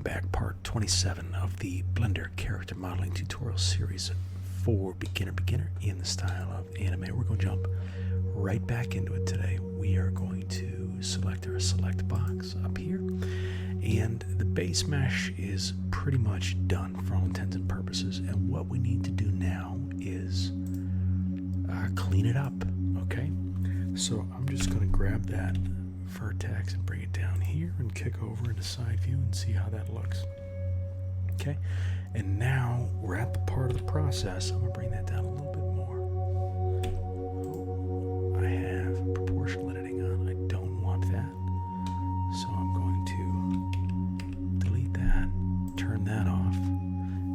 back, part 27 of the Blender character modeling tutorial series for beginner in the style of anime. We're going to jump right back into it today. We are going to select our select box up here, and the base mesh is pretty much done for all intents and purposes, and what we need to do now is clean it up. Okay, so I'm just going to grab that vertex and bring it down here and kick over into side view and see how that looks. Okay, and now we're at the part of the process. I'm going to bring that down a little bit more. I have proportional editing on. I don't want that, so I'm going to delete that, turn that off,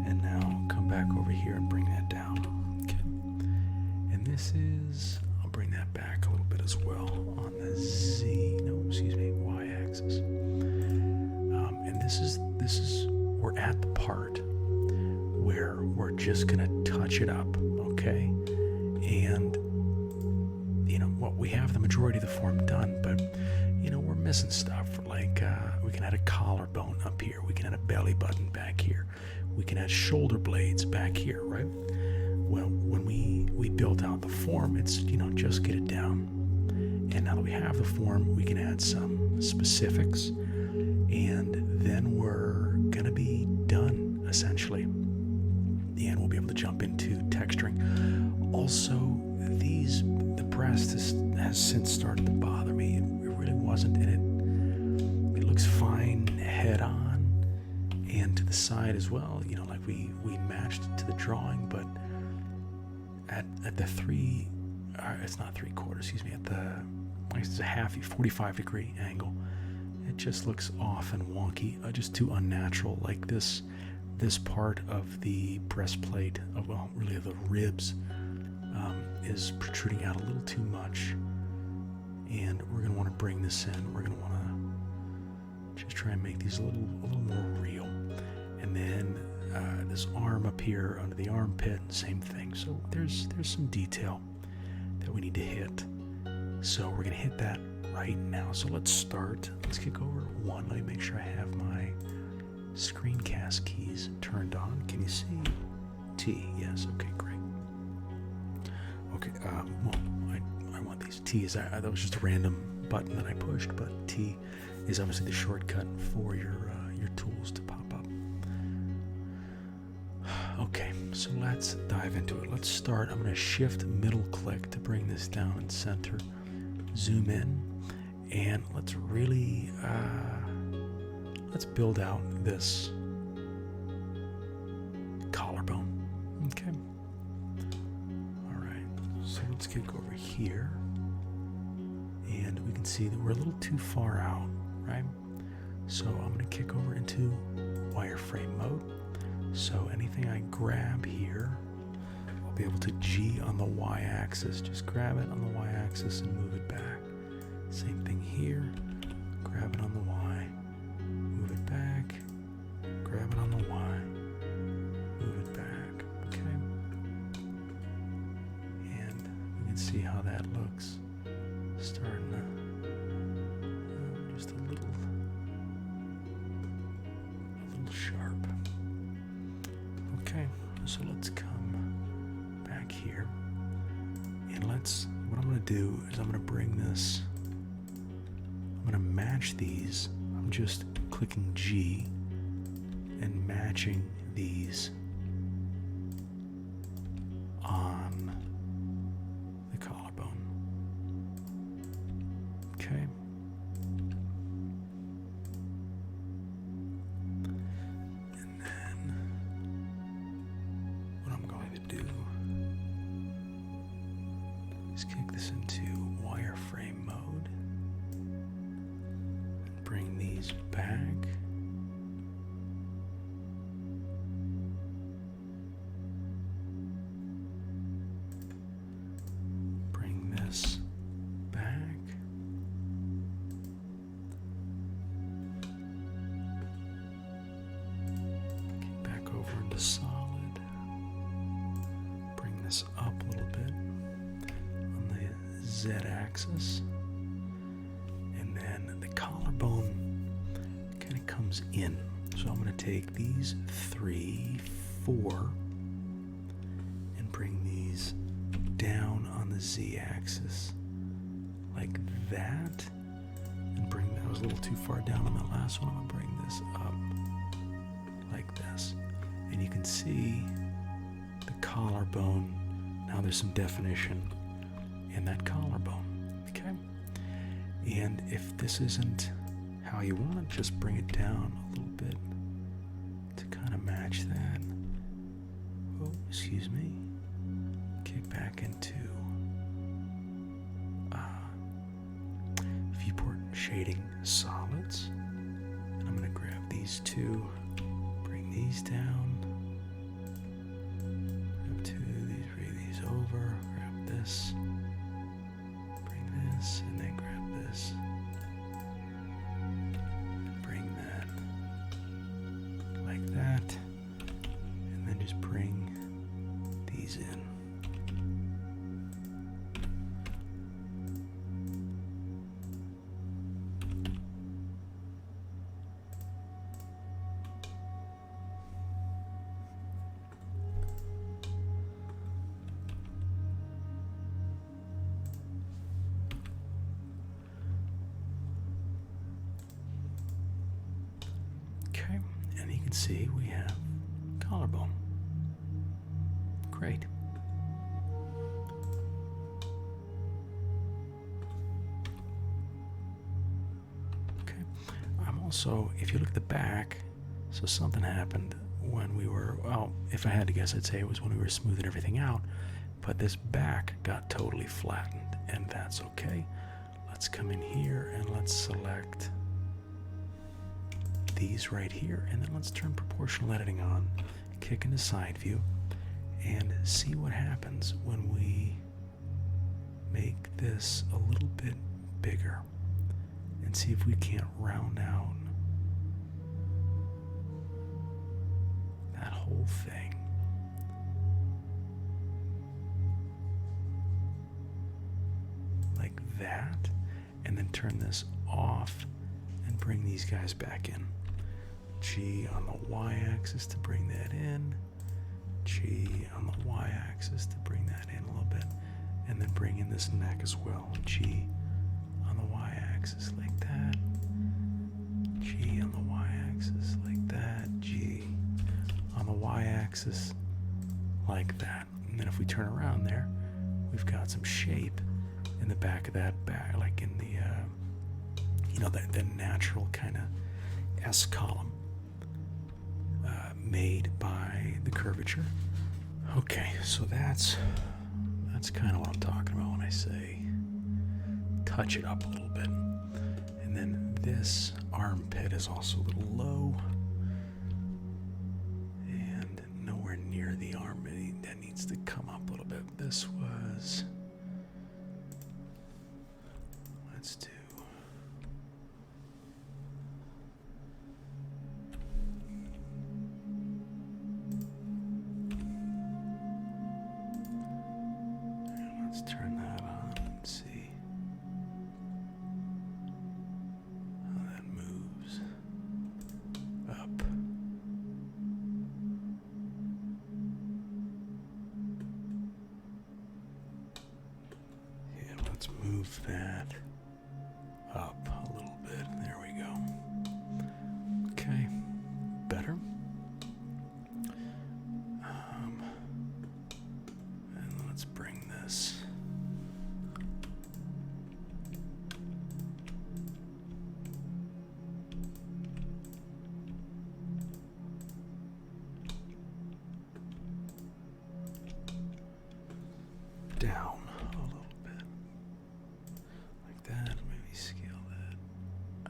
and now come back over here and bring that down. Okay, and this is, I'll bring that back a little bit as well on the y-axis. And this is we're at the part where we're just gonna touch it up, okay? And what we have the majority of the form done, but we're missing stuff like we can add a collarbone up here, we can add a belly button back here, we can add shoulder blades back here, right? Well, when we built out the form, it's just get it down. And now that we have the form, we can add some specifics, and then we're gonna be done essentially. And we'll be able to jump into texturing. Also, the breast has since started to bother me. It really wasn't, and it looks fine head on and to the side as well. Like we matched it to the drawing, but at the it's not 3/4, excuse me, it's a half 45 degree angle. It just looks off and wonky, just too unnatural. Like this part of the breastplate, really of the ribs, is protruding out a little too much, and we're going to want to bring this in. We're going to want to just try and make these a little more real. And then this arm up here under the armpit, same thing. So there's some detail that we need to hit. So we're going to hit that right now. So let's start. Let's kick over one. Let me make sure I have my screencast keys turned on. Can you see? T. Yes. Okay, great. Okay. I want these. T is that was just a random button that I pushed, but T is obviously the shortcut for your tools to pop up. Okay, so let's dive into it. Let's start. I'm going to shift middle click to bring this down and center. Zoom in, and let's really let's build out this collarbone. Okay. All right. So let's kick over here, and we can see that we're a little too far out, right? So I'm going to kick over into wireframe mode. So anything I grab here, I'll be able to G on the y-axis. Just grab it on the y-axis and move it back. Same thing here. Grab it on the y, move it back. Grab it on the y, move it back. Okay. And we can see how that looks. Starting to just a little sharp. Okay, so let's come back here, and what I'm going to do is I'm going to bring this, I'm going to match these. I'm just clicking G and matching these on the collarbone. Okay. Kick this into wireframe mode. Bring these back. Bring this back. Get back over into solid. Bring this up a little bit. Z-axis, and then the collarbone kind of comes in. So I'm going to take these 3, 4, and bring these down on the z-axis like that, and bring that. I was a little too far down on that last one. I'm going to bring this up like this, and you can see the collarbone. Now there's some definition in that collarbone. Okay, and if this isn't how you want it, just bring it down a little bit to kind of match that. Oh, excuse me. Kick back into viewport shading solids. And I'm going to grab these two, bring these down, grab two, these, bring these over, grab this, bring this, and then grab this. Bring that like that, and then just bring these in. Okay, and you can see we have collarbone. Great. Okay, I'm also, if you look at the back, so something happened when we were, well, if I had to guess, I'd say it was when we were smoothing everything out, but this back got totally flattened, and that's okay. Let's come in here and let's select these right here, and then let's turn proportional editing on, kick into side view, and see what happens when we make this a little bit bigger, and see if we can't round out that whole thing. Like that, and then turn this off and bring these guys back in. G on the y-axis to bring that in, G on the y-axis to bring that in a little bit, and then bring in this neck as well. G on the y-axis like that, G on the y-axis like that, G on the y-axis like that. And then if we turn around there, we've got some shape in the back of that back, like in the, the natural kind of S column made by the curvature. Okay, so that's kind of what I'm talking about when I say touch it up a little bit. And then this armpit is also a little low and nowhere near the arm. That needs to come up a little bit. This was, let's do, let's turn that on and see how that moves up. Yeah, let's move that up a little bit. There we go. Okay, better. And let's bring this down a little bit like that. Maybe scale that.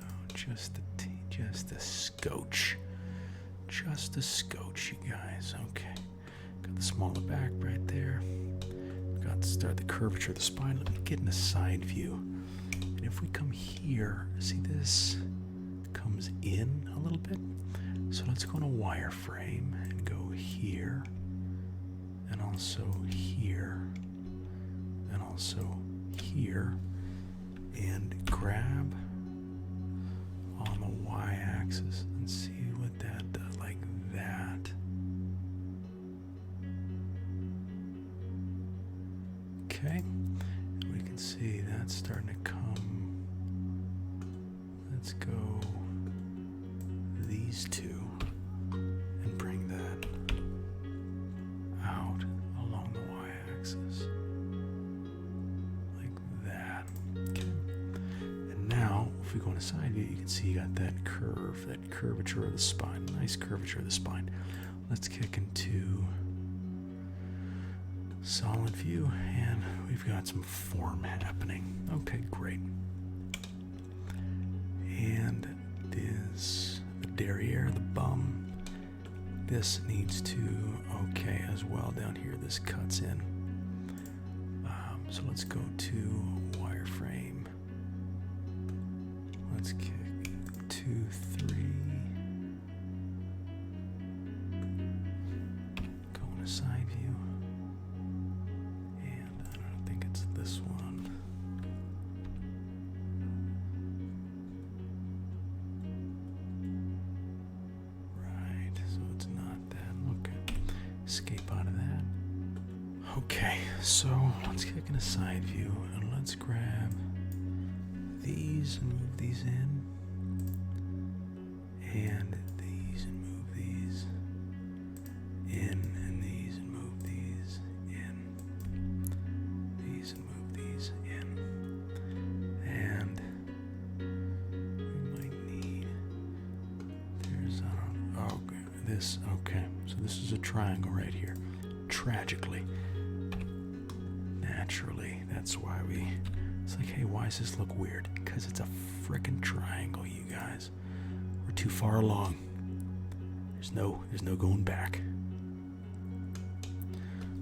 Oh, just a scotch, just a scotch, you guys. Okay, got the smaller back right there. Got to start the curvature of the spine. Let me get in a side view, and if we come here, see this comes in a little bit. So let's go on a wireframe and go here, and also here, and also here, and grab on the y-axis and see what that Okay, we can see that's starting to come. Let's go these two and bring that out along the y-axis like that. Okay, and now if we go in a side view, you can see you got that curve, that curvature of the spine, nice curvature of the spine. Let's kick into solid view, and we've got some form happening. Okay, great. And is the derriere, the bum, this needs to, okay, as well down here, this cuts in. So let's go to wireframe. Let's kick 2, 3. Go in a side view. And I don't think it's this one. Right, so it's not that. Okay. Escape out of that. Okay, so let's kick in a side view and let's grab these and move these in. And these and move these in, and these and move these in. These and move these in. And we might need, there's this, okay, so this is a triangle right here. Tragically, naturally, that's why it's like, hey, why does this look weird? Because it's a frickin' triangle, you guys. We're too far along. There's no going back.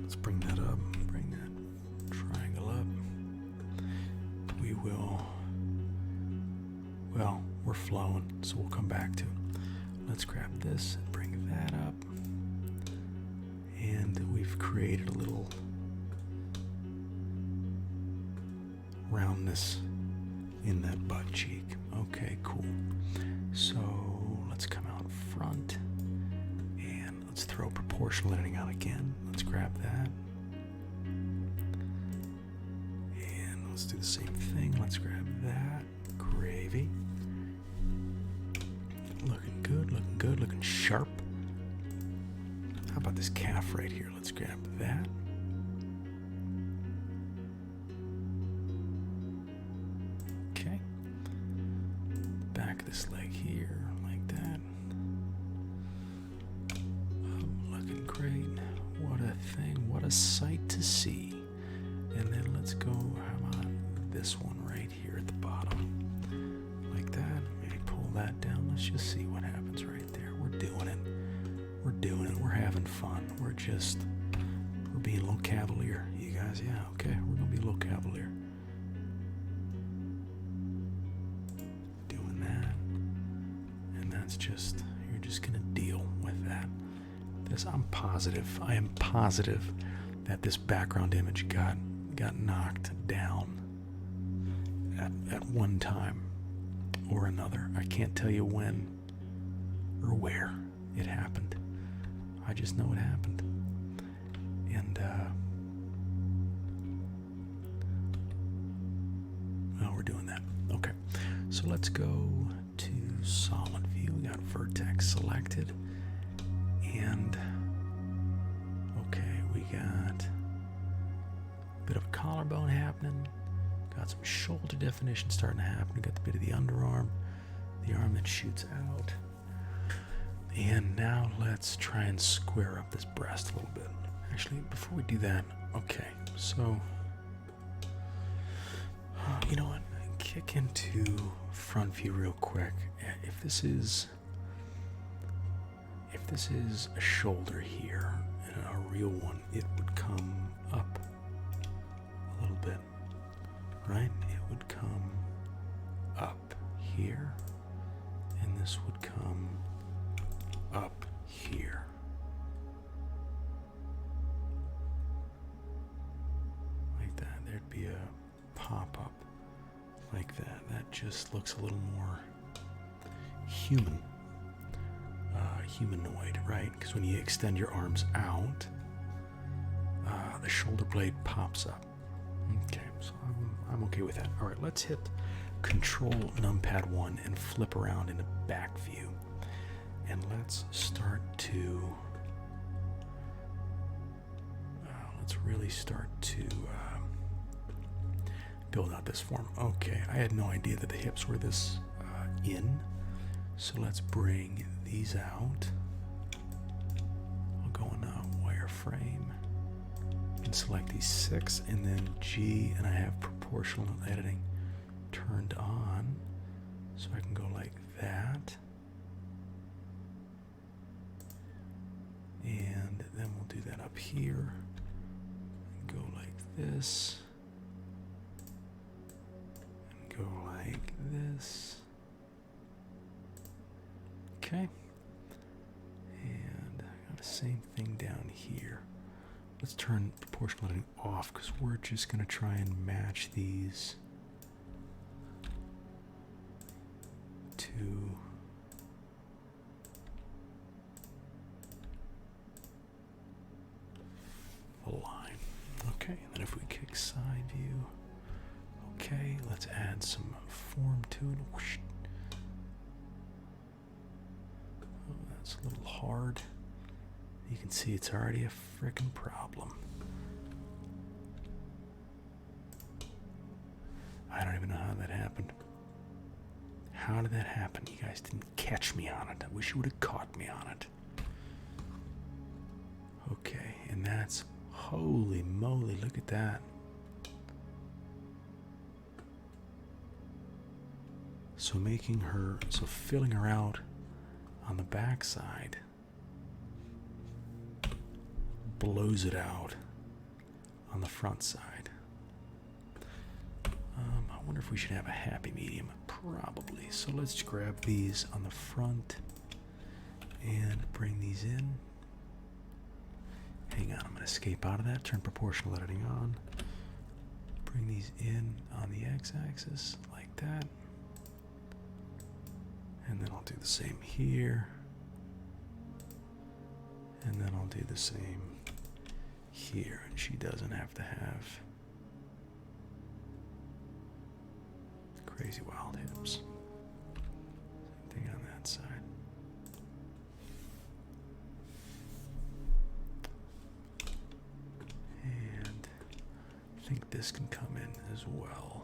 Let's bring that up, bring that triangle up. We will, well, we're flowing, so we'll come back to it. Let's grab this and bring that up. And we've created a little roundness in that butt cheek. Okay, cool. So let's come out front and let's throw proportional editing out again. Let's grab that. And let's do the same thing. Let's grab that. Gravy. Looking good, looking good, looking sharp. How about this calf right here? Let's grab that. Okay. Back of this leg here, like that. Looking great. What a thing. What a sight to see. And then let's go, how about this one right here at the bottom? Like that. Maybe pull that down. Let's just see what happens right there. We're doing it. We're doing it. We're having fun. We're being a little cavalier. You guys, yeah, okay. We're going to be a little cavalier. Doing that. And that's just, you're just going to deal with that. I am positive that this background image got knocked down at one time or another. I can't tell you when or where it happened. I just know it happened. And well, we're doing that. Okay, so let's go to solid view. We got vertex selected, and okay, we got a bit of a collarbone happening. Got some shoulder definition starting to happen. We got the bit of the underarm, the arm that shoots out. And now let's try and square up this breast a little bit. Actually, before we do that, okay, so you know what? Kick into front view real quick. If this is a shoulder here, and a real one, it would come up a little bit, right? It would come up here, and this would come up here. Like that. There'd be a pop-up like that. That just looks a little more human. Humanoid, right? Because when you extend your arms out, the shoulder blade pops up. So I'm okay with that. All right, let's hit Control Numpad 1 and flip around into back view. And let's start to, let's really start to build out this form. Okay, I had no idea that the hips were this in. So let's bring these out. I'll go on wireframe and select these 6 and then G, and I have proportional editing turned on. So I can go like that. And then we'll do that up here. And go like this. And go like this. Okay. And I got the same thing down here. Let's turn proportional editing off because we're just going to try and match these to a line. Okay, and then if we kick side view, okay, let's add some form to it. Whoosh. Oh, that's a little hard. You can see it's already a frickin' problem. I don't even know how that happened. How did that happen? You guys didn't catch me on it. I wish you would have caught me on it. Okay, and that's, holy moly, look at that. So making her, so filling her out on the back side blows it out on the front side. I wonder if we should have a happy medium. Probably. So let's grab these on the front and bring these in. Hang on, I'm going to escape out of that. Turn proportional editing on. Bring these in on the x-axis like that. And then I'll do the same here. And then I'll do the same here. And she doesn't have to have crazy wild hips. Same thing on that side. And I think this can come in as well.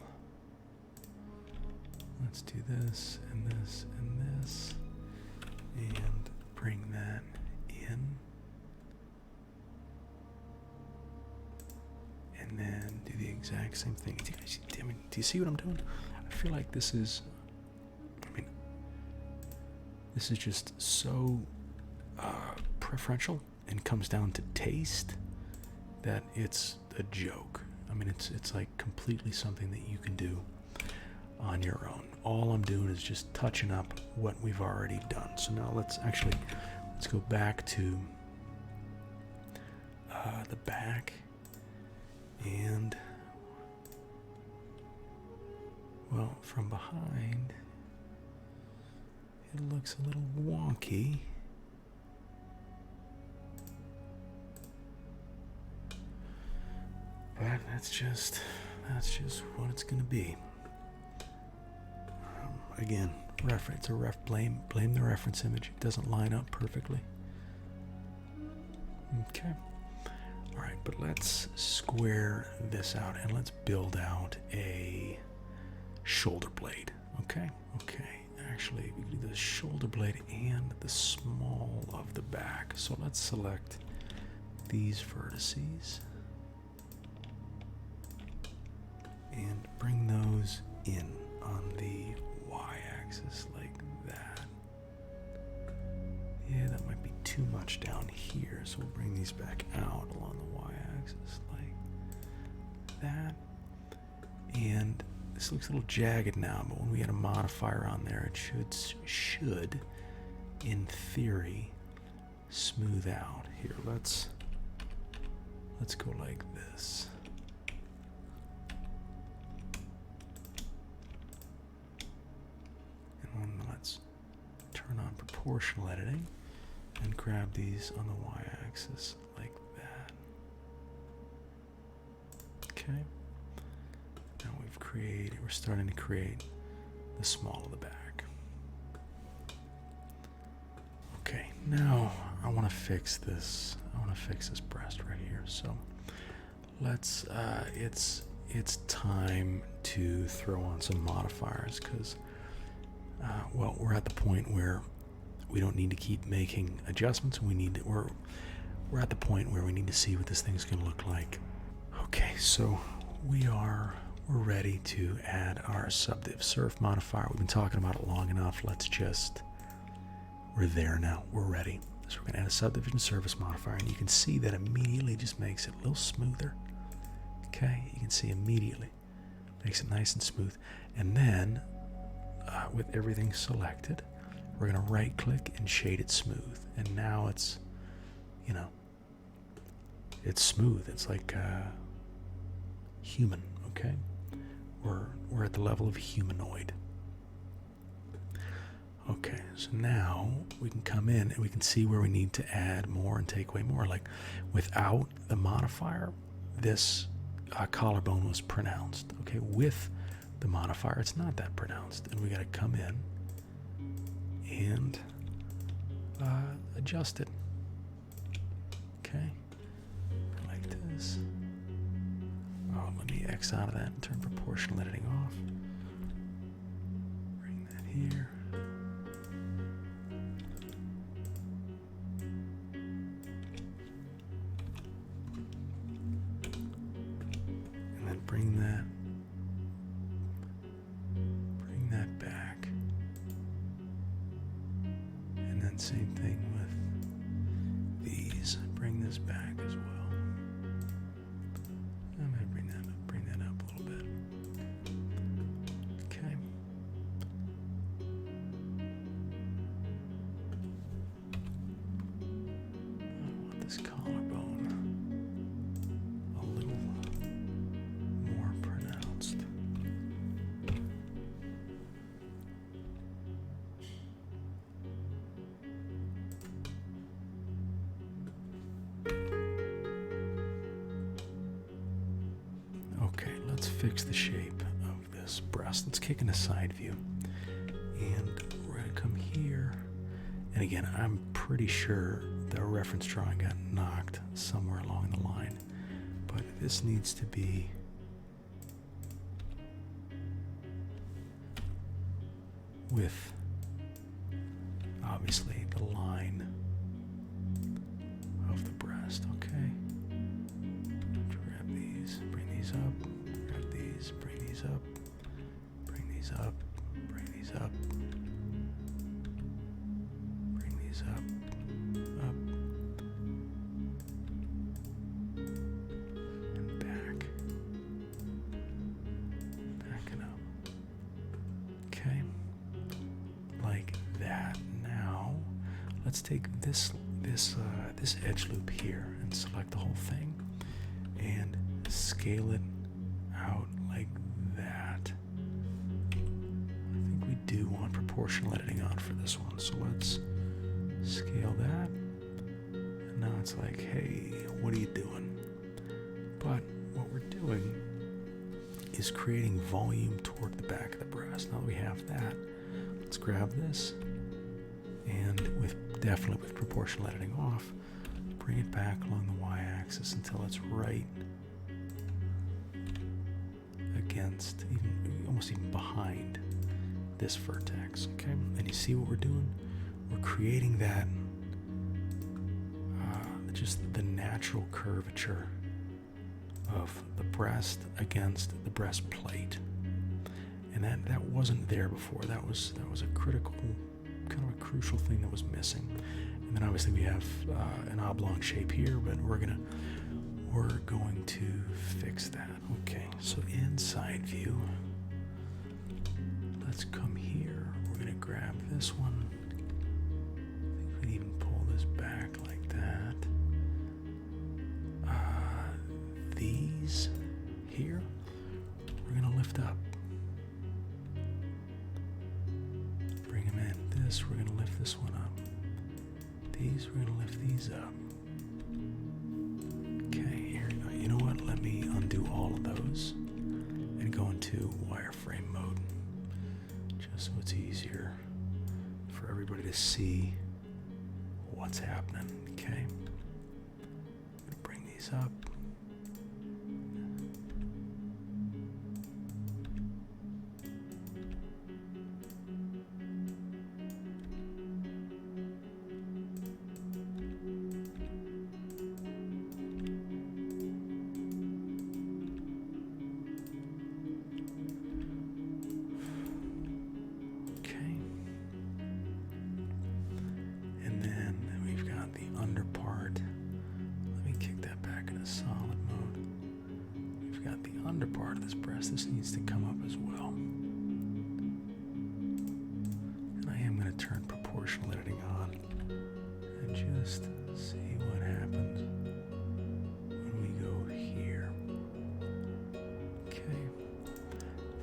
Let's do this and this and this. And bring that in. And then do the exact same thing. Do you see what I'm doing? I feel like this is, this is just so preferential and comes down to taste that it's a joke. I mean, it's like completely something that you can do on your own. All I'm doing is just touching up what we've already done. So now let's go back to the back, and well, from behind it looks a little wonky. But that's just what it's gonna be. Again, reference a blame the reference image. It doesn't line up perfectly. Okay. All right, but let's square this out and let's build out a shoulder blade. Okay. Actually, we can do the shoulder blade and the small of the back. So let's select these vertices and bring those in on the y-axis like that. Yeah, that might be too much down here, so we'll bring these back out along the y-axis like that. And this looks a little jagged now, but when we add a modifier on there, it should in theory smooth out. Here, let's go like this. And let's turn on proportional editing and grab these on the y-axis like that. Okay. Now we're starting to create the small of the back. Okay, now I want to fix this. I want to fix this breast right here. So let's. It's time to throw on some modifiers because, well, we're at the point where we don't need to keep making adjustments. We're at the point where we need to see what this thing's going to look like. Okay, so we're ready to add our subdiv surf modifier. We've been talking about it long enough. We're there now. We're ready. So we're going to add a subdivision surface modifier, and you can see that immediately just makes it a little smoother. Okay, you can see immediately makes it nice and smooth. And then with everything selected, we're going to right click and shade it smooth. And now it's, you know, it's smooth. It's like human. Okay, we're at the level of humanoid. Okay, so now we can come in and we can see where we need to add more and take away more. Like without the modifier, this collarbone was pronounced. Okay, with the modifier, it's not that pronounced, and we got to come in and adjust it. Okay, like this. Oh, let me X out of that and turn proportional editing off. Bring that here. Bring that back. And then same thing with these. Bring this back as well. I'm going to bring that up a little bit. Okay. I want this collarbone a little more pronounced. Okay, let's fix the shape of this breast. Let's kick in a side view. And we're going to come here. And again, I'm pretty sure the reference drawing got knocked somewhere along the line. But this needs to be with, obviously, the line of the breast, okay? Grab these, bring these up, grab these, bring these up, bring these up, bring these up, bring these up, and back, back it up, okay? Like that. Now let's take this edge loop here and select the whole thing and scale it out like that. I think we do want proportional editing on for this one, so let's scale that. And now it's like, hey, what are you doing? But what we're doing is creating volume toward the back of the breast. Now that we have that, let's grab this and definitely with proportional editing off, bring it back along the y-axis until it's right against, almost even behind this vertex, okay? And you see what we're doing? We're creating that, just the natural curvature of the breast against the breastplate. And that wasn't there before. That was a critical, kind of a crucial thing that was missing. And then obviously we have an oblong shape here, but we're going to fix that. Okay, so inside view, let's come here. We're going to grab this one. I think we can even pull this back like that. These here, we're going to lift up. Bring them in. This, we're going to lift this one up. These, we're going to lift these up. Okay, here, you know what? Let me undo all of those and go and to wireframe mode, just so it's easier for everybody to see what's happening. Okay, I'm gonna bring these up. Part of this breast, this needs to come up as well. And I am going to turn proportional editing on and just see what happens when we go here. Okay,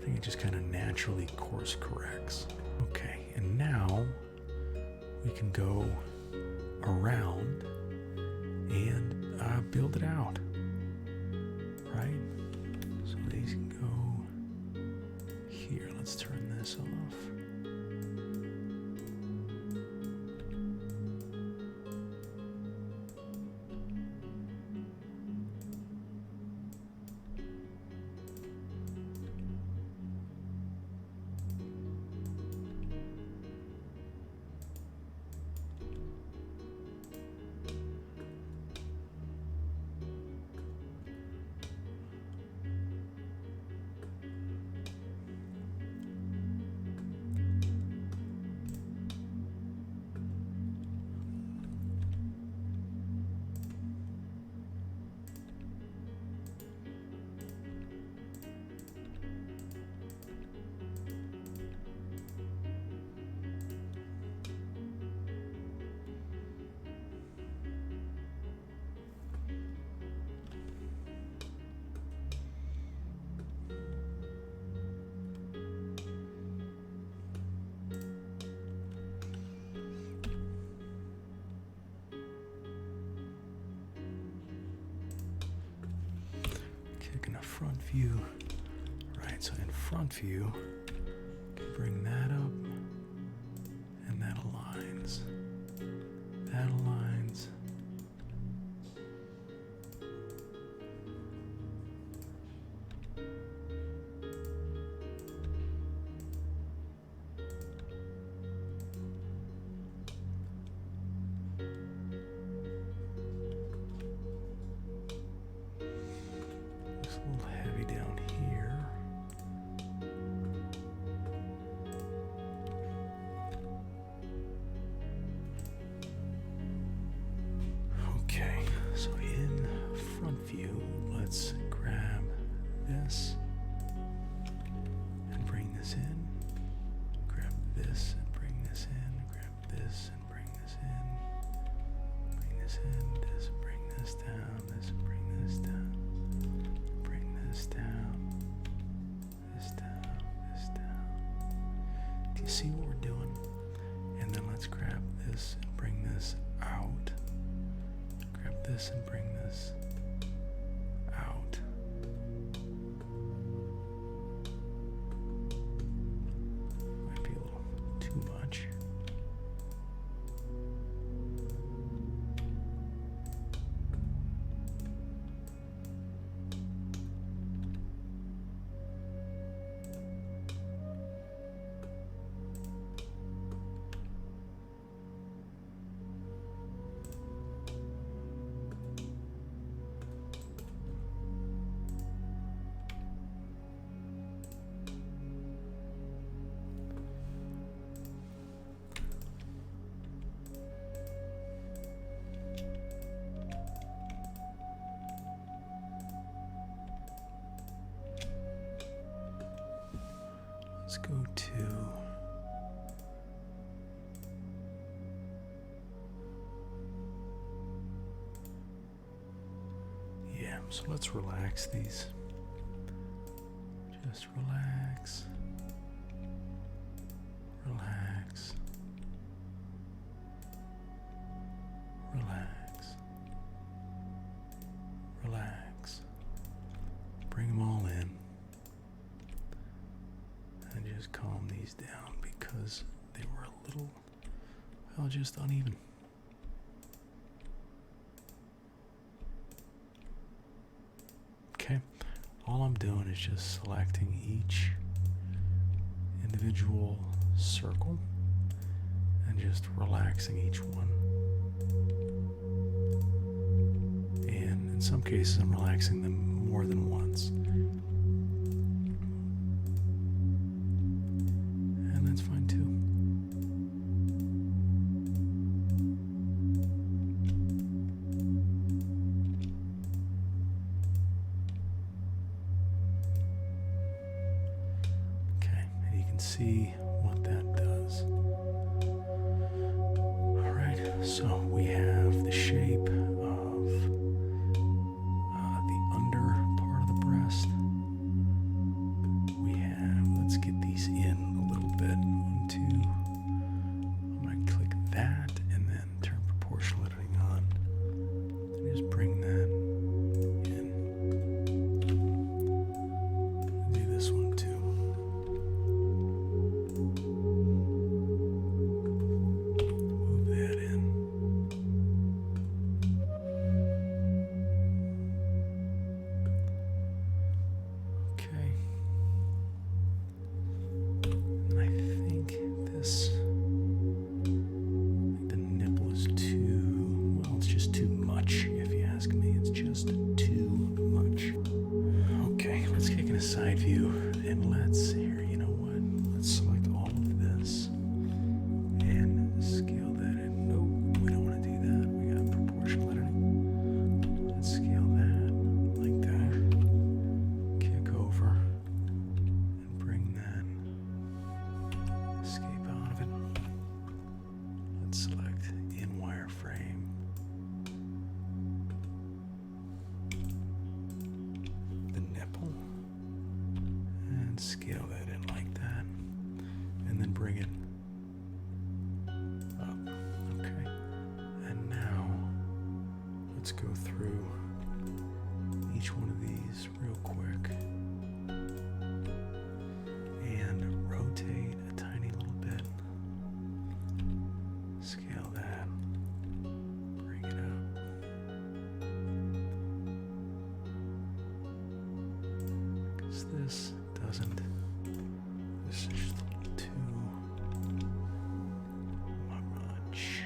I think it just kind of naturally course corrects. Okay, and now we can go around and build it out, right? So these can go here. Let's turn this off. In a front view, right? So in front view, can bring that up, and that aligns. That aligns. Looks a little heavy down here. Okay, so in front view, let's grab this and bring this in. Grab this and bring this in. Grab this and bring this in. Bring this in. This, bring this down. This, bring this down. Bring this down. This down. This down. Do you see what we're doing? And then let's grab this and bring this out. Grab this and bring this out. Might be a little too much. Let's go to so let's relax these. Just relax. Relax. Relax. Relax. Bring them all in. these down because they were a little, well, just uneven. Okay, all I'm doing is just selecting each individual circle and just relaxing each one. And in some cases, I'm relaxing them more than once. And that's fine too. Okay, and you can see what that does. All right, so we have the shape of the under part of the breast. We have, let's get these in a little bit. 1, 2. I'm going to click that and then turn proportional editing on. And just bring that in. Do this one too. Move that in. Okay. And I think this, the nipple is too, well, it's just too much, if you ask me. It's just too much. Okay, let's kick in a side view and let's, here, you know what? Let's select all of this and scale that in. No, we don't want to do that. We got proportional editing. Let's scale that like that. Kick over and bring that escape out of it. Let's select in wireframe. The nipple and scale that in like that, and then bring it up. Okay, and now let's go through each one of these real quick and rotate a tiny little bit. Scale that, bring it up. Because this doesn't, this is just a little too much.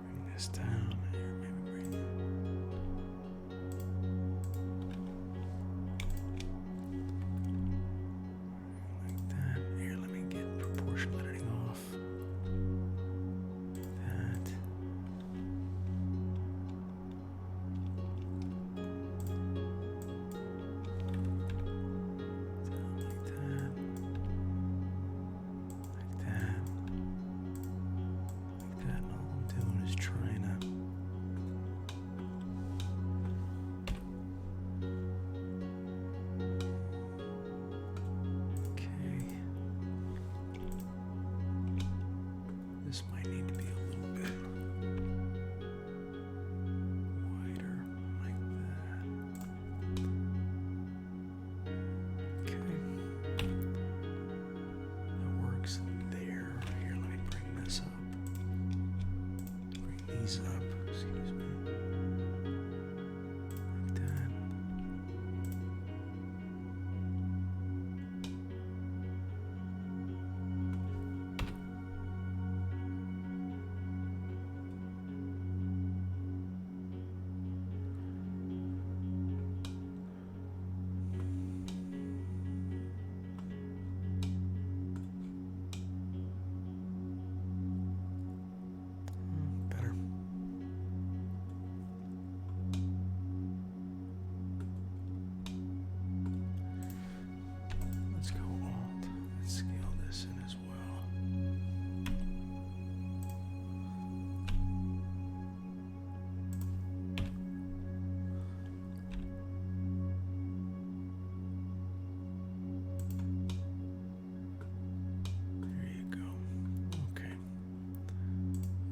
Bring this down here, maybe bring that. Like that. Here, let me get proportional editing off. That. Down like that. Like that. Like that. And all I'm doing is trying to okay. This might need to be a little bit wider, like that. Okay. That works there. Here, let me bring this up. Bring these up, excuse me. Like that. Better. Let's go Alt and scale this in as well. There you go. Okay.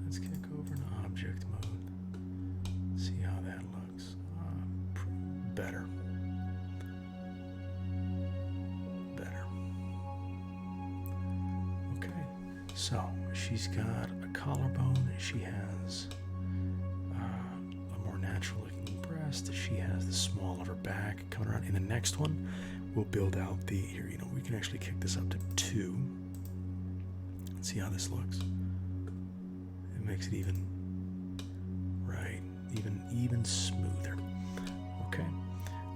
Let's kick over to object mode. See how that looks. Better. Better. So she's got a collarbone. She has a more natural looking breast. She has the small of her back coming around. In the next one, we'll build out the, here, you know, we can actually kick this up to 2. Let's see how this looks. It makes it even, right, even smoother. Okay,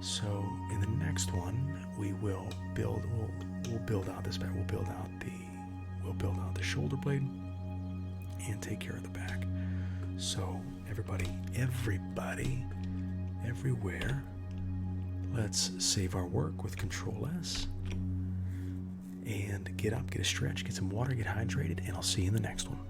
so in the next one, we will build, we'll build out this back. We'll build out the shoulder blade and take care of the back. So everybody, everywhere, let's save our work with Control S and get up, get a stretch, get some water, get hydrated, and I'll see you in the next one.